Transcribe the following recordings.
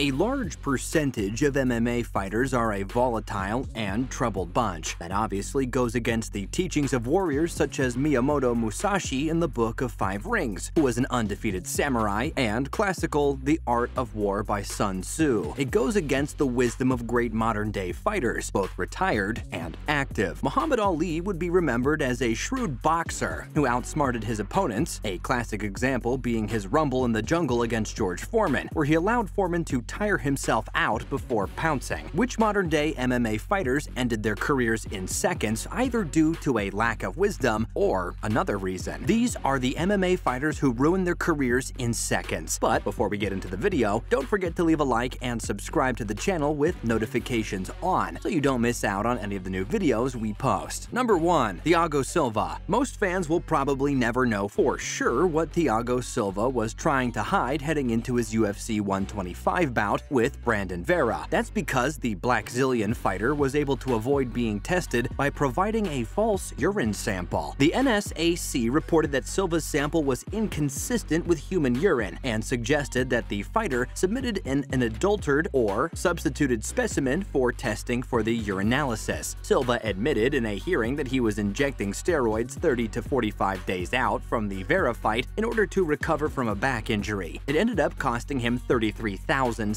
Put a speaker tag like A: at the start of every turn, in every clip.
A: A large percentage of MMA fighters are a volatile and troubled bunch. That obviously goes against the teachings of warriors such as Miyamoto Musashi in the Book of Five Rings, who was an undefeated samurai, and classical The Art of War by Sun Tzu. It goes against the wisdom of great modern-day fighters, both retired and active. Muhammad Ali would be remembered as a shrewd boxer who outsmarted his opponents, a classic example being his rumble in the jungle against George Foreman, where he allowed Foreman to tire himself out before pouncing. Which modern-day MMA fighters ended their careers in seconds either due to a lack of wisdom or another reason. These are the MMA fighters who ruined their careers in seconds. But before we get into the video, don't forget to leave a like and subscribe to the channel with notifications on so you don't miss out on any of the new videos we post. Number 1. Thiago Silva. Most fans will probably never know for sure what Thiago Silva was trying to hide heading into his UFC 125 bout with Brandon Vera. That's because the Blackzilian fighter was able to avoid being tested by providing a false urine sample. The NSAC reported that Silva's sample was inconsistent with human urine and suggested that the fighter submitted an adulterated or substituted specimen for testing for the urinalysis. Silva admitted in a hearing that he was injecting steroids 30 to 45 days out from the Vera fight in order to recover from a back injury. It ended up costing him $33,750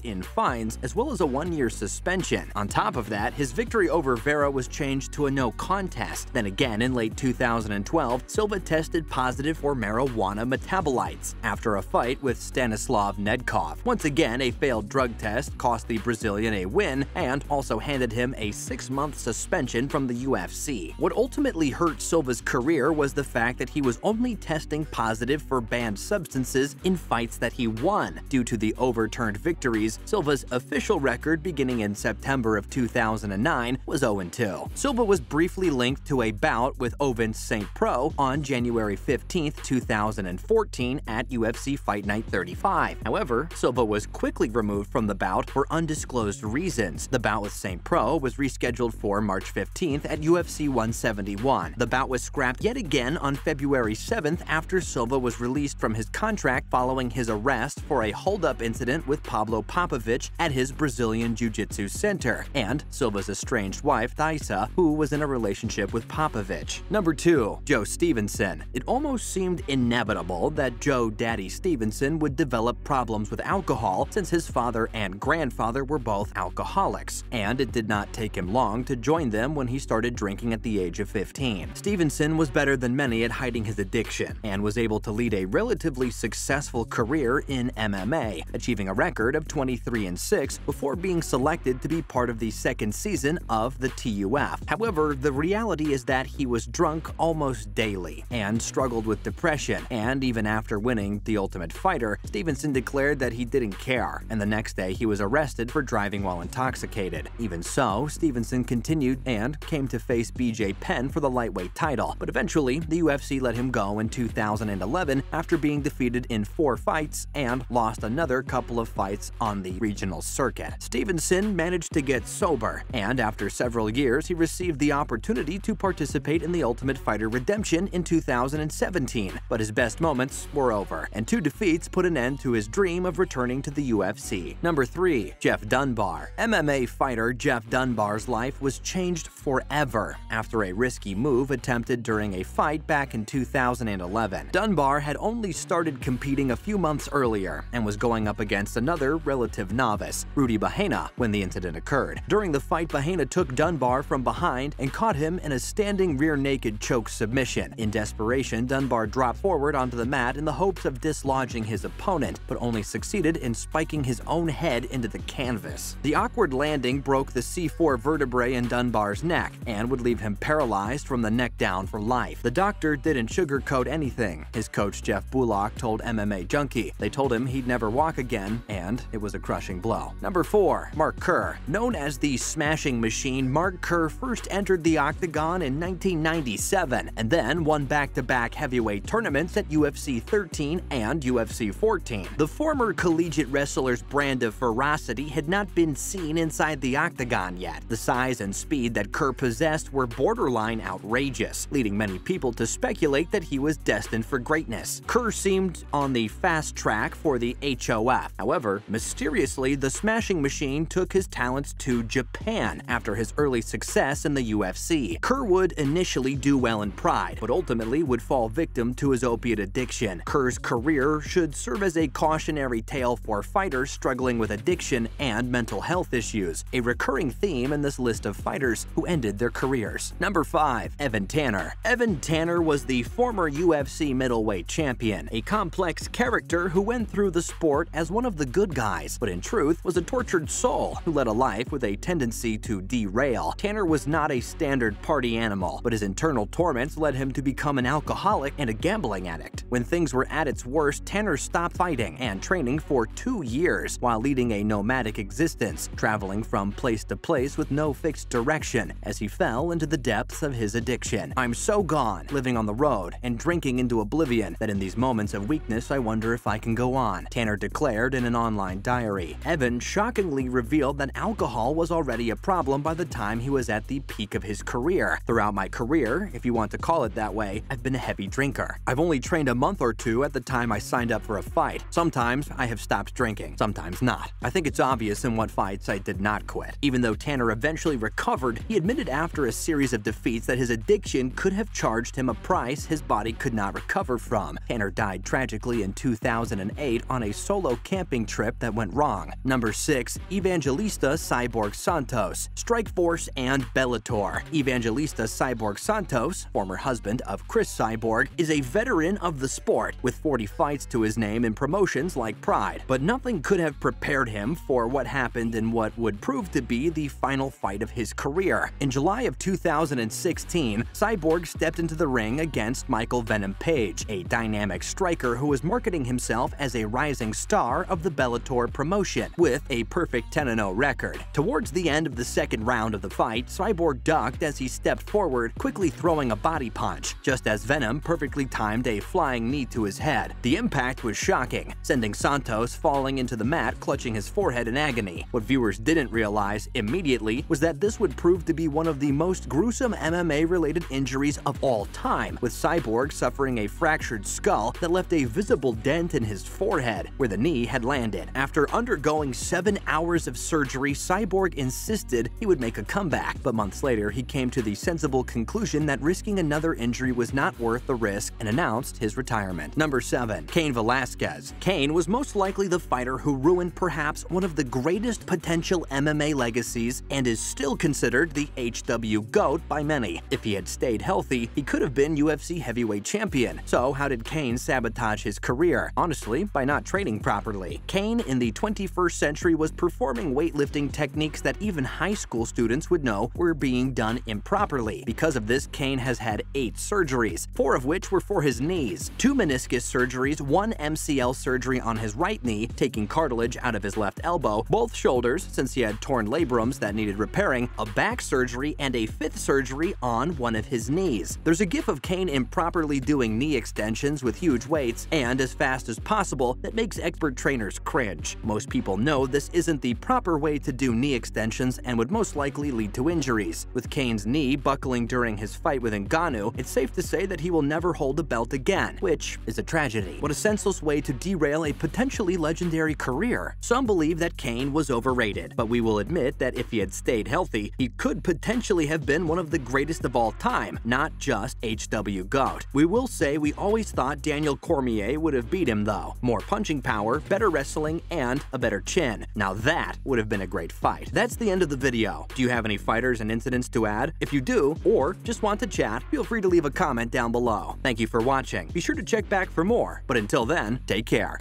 A: in fines, as well as a one-year suspension. On top of that, his victory over Vera was changed to a no contest. Then again, in late 2012, Silva tested positive for marijuana metabolites after a fight with Stanislav Nedkov. Once again, a failed drug test cost the Brazilian a win and also handed him a 6-month suspension from the UFC. What ultimately hurt Silva's career was the fact that he was only testing positive for banned substances in fights that he won. Due to the overturned victories, Silva's official record beginning in September of 2009 was 0-2. Silva was briefly linked to a bout with Ovince St. Preux on January 15, 2014 at UFC Fight Night 35. However, Silva was quickly removed from the bout for undisclosed reasons. The bout with St. Preux was rescheduled for March 15th at UFC 171. The bout was scrapped yet again on February 7th after Silva was released from his contract following his arrest for a hold-up incident with Pablo Popovich at his Brazilian Jiu-Jitsu center, and Silva's estranged wife, Thaisa, who was in a relationship with Popovich. Number 2. Joe Stevenson. It almost seemed inevitable that Joe Daddy Stevenson would develop problems with alcohol since his father and grandfather were both alcoholics, and it did not take him long to join them when he started drinking at the age of 15. Stevenson was better than many at hiding his addiction and was able to lead a relatively successful career in MMA, achieving a record of 23-6 before being selected to be part of the second season of the TUF. However, the reality is that he was drunk almost daily and struggled with depression, and even after winning The Ultimate Fighter, Stevenson declared that he didn't care, and the next day he was arrested for driving while intoxicated. Even so, Stevenson continued and came to face BJ Penn for the lightweight title, but eventually the UFC let him go in 2011 after being defeated in 4 fights and lost another couple of fights on the regional circuit. Stevenson managed to get sober, and after several years he received the opportunity to participate in The Ultimate Fighter Redemption in 2017, but his best moments were over, and 2 defeats put an end to his dream of returning to the UFC. Number 3. Jeff Dunbar. MMA fighter Jeff Dunbar's life was changed forever after a risky move attempted during a fight back in 2011. Dunbar had only started competing a few months earlier and was going up against another relative novice, Rudy Bahena, when the incident occurred. During the fight, Bahena took Dunbar from behind and caught him in a standing rear naked choke submission. In desperation, Dunbar dropped forward onto the mat in the hopes of dislodging his opponent, but only succeeded in spiking his own head into the canvas. The awkward landing broke the C4 vertebrae in Dunbar's neck and would leave him paralyzed from the neck down for life. The doctor didn't sugarcoat anything. His coach Jeff Bullock told MMA Junkie they told him he'd never walk again, and it was a crushing blow. Number 4. Mark Kerr. Known as the Smashing Machine, Mark Kerr first entered the octagon in 1997 and then won back-to-back heavyweight tournaments at UFC 13 and UFC 14. The former collegiate wrestler's brand of ferocity had not been seen inside the octagon yet. The size and speed that Kerr possessed were borderline outrageous, leading many people to speculate that he was destined for greatness. Kerr seemed on the fast track for the HOF. However, mysteriously, the Smashing Machine took his talents to Japan after his early success in the UFC. KERR would initially do well in Pride, but ultimately would fall victim to his opiate addiction. KERR's career should serve as a cautionary tale for fighters struggling with addiction and mental health issues, a recurring theme in this list of fighters who ended their careers. Number 5. Evan Tanner. Evan Tanner was the former UFC middleweight champion, a complex character who went through the sport as one of the good guys, but in truth was a tortured soul who led a life with a tendency to derail. Tanner was not a standard party animal, but his internal torments led him to become an alcoholic and a gambling addict. When things were at its worst, Tanner stopped fighting and training for 2 years while leading a nomadic existence, traveling from place to place with no fixed direction as he fell into the depths of his addiction. "I'm so gone, living on the road and drinking into oblivion, that in these moments of weakness I wonder if I can go on," Tanner declared in an online diary. Evan shockingly revealed that alcohol was already a problem by the time he was at the peak of his career. "Throughout my career, if you want to call it that way, I've been a heavy drinker. I've only trained a month or two at the time I signed up for a fight. Sometimes I have stopped drinking, sometimes not. I think it's obvious in what fights I did not quit." Even though Tanner eventually recovered, he admitted after a series of defeats that his addiction could have charged him a price his body could not recover from. Tanner died tragically in 2008 on a solo camping trip that went wrong. Number 6. Evangelista Cyborg Santos. Strikeforce and Bellator. Evangelista Cyborg Santos, former husband of Chris Cyborg, is a veteran of the sport, with 40 fights to his name in promotions like Pride. But nothing could have prepared him for what happened in what would prove to be the final fight of his career. In July of 2016, Cyborg stepped into the ring against Michael Venom Page, a dynamic striker who was marketing himself as a rising star of the Bellator promotion, with a perfect 10-0 record. Towards the end of the second round of the fight, Cyborg ducked as he stepped forward, quickly throwing a body punch, just as Venom perfectly timed a flying knee to his head. The impact was shocking, sending Santos falling into the mat, clutching his forehead in agony. What viewers didn't realize immediately was that this would prove to be one of the most gruesome MMA-related injuries of all time, with Cyborg suffering a fractured skull that left a visible dent in his forehead where the knee had landed. After undergoing 7 hours of surgery, Cyborg insisted he would make a comeback, but months later he came to the sensible conclusion that risking another injury was not worth the risk and announced his retirement. Number 7. Cain Velasquez. Cain was most likely the fighter who ruined perhaps one of the greatest potential MMA legacies and is still considered the HW GOAT by many. If he had stayed healthy, he could have been UFC heavyweight champion. So how did Cain sabotage his career? Honestly, by not training properly. Cain in the 21st century was performing weightlifting techniques that even high school students would know were being done improperly. Because of this, Cain has had 8 surgeries, 4 of which were for his knees, 2 meniscus surgeries, 1 MCL surgery on his right knee, taking cartilage out of his left elbow, both shoulders since he had torn labrums that needed repairing, a back surgery, and a 5th surgery on one of his knees. There's a gif of Cain improperly doing knee extensions with huge weights and as fast as possible that makes expert trainers cringe. Most people know this isn't the proper way to do knee extensions and would most likely lead to injuries. With Cain's knee buckling during his fight with Ngannou, it's safe to say that he will never hold the belt again, which is a tragedy. What a senseless way to derail a potentially legendary career. Some believe that Cain was overrated, but we will admit that if he had stayed healthy, he could potentially have been one of the greatest of all time, not just HW GOAT. We will say we always thought Daniel Cormier would have beat him though. More punching power, better wrestling, and a better chin. Now that would have been a great fight. That's the end of the video. Do you have any fighters and incidents to add? If you do, or just want to chat, feel free to leave a comment down below. Thank you for watching. Be sure to check back for more, but until then, take care.